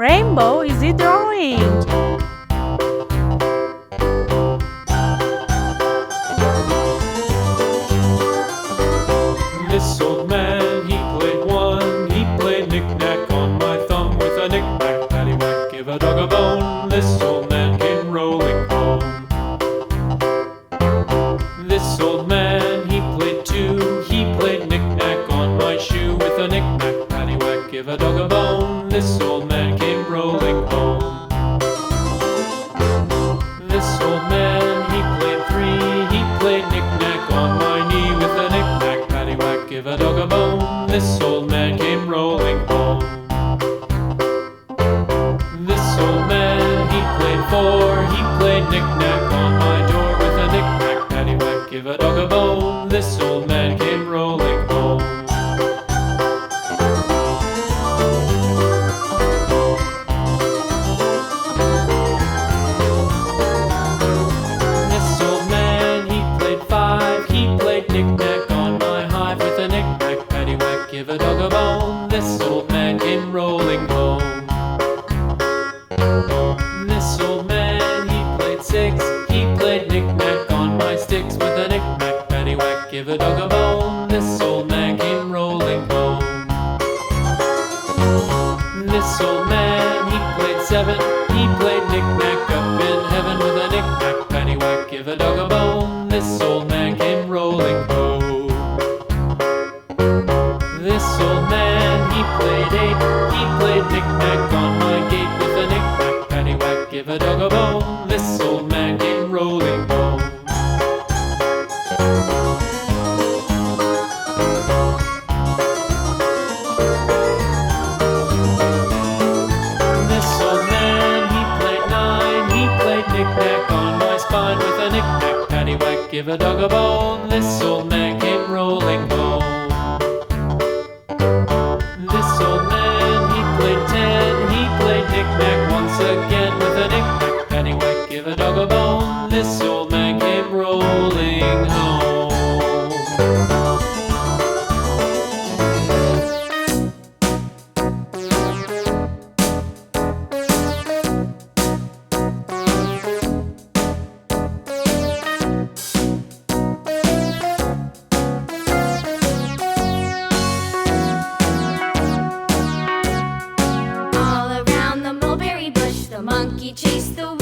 rainbow is he drawing? This old man, he played one. He played knick-knack on my thumb with a knick-knack, paddywhack, give a dog a bone. This old man came rolling home. This old man, he played two. He played knick-knack on my shoe with a knick-knack, paddywhack, give a dog a bone. This old man came rolling home. This old man, he played three. He played knick-knack on my knee with a knick-knack, paddywhack, give a dog a bone. This old man came rolling home. This old man, he played four. He played knick-knack on my door with a knick-knack, paddywhack, give a dog a bone. This old man came rolling home. This old man, he played five. He played knick-knack on my hive with a knick-knack, paddywhack, give a dog a bone. This old man came rolling home. This old man, he played six. He played knick-knack on my sticks with a knick-knack, paddywhack, give a dog a bone. This old man came rolling home. This old man, he played seven. He played knick-knack up in heaven with a knick-knack, paddywhack, give a dog a bone. This old man came rolling home. This old man, he played eight. He played knick-knack on my gate with a knick-knack, paddywhack, give a dog a bone. This old man came rolling home. This old man, he played nine. He played knick-knack on my spine with a knick-knack, paddywhack, give a dog a bone. This old man came rolling home. This old man, he played ten. He played knick-knack once again with a knick-knack, paddywhack, give a dog a bone. This old man came rolling home. All around the mulberry bush, the monkey chased the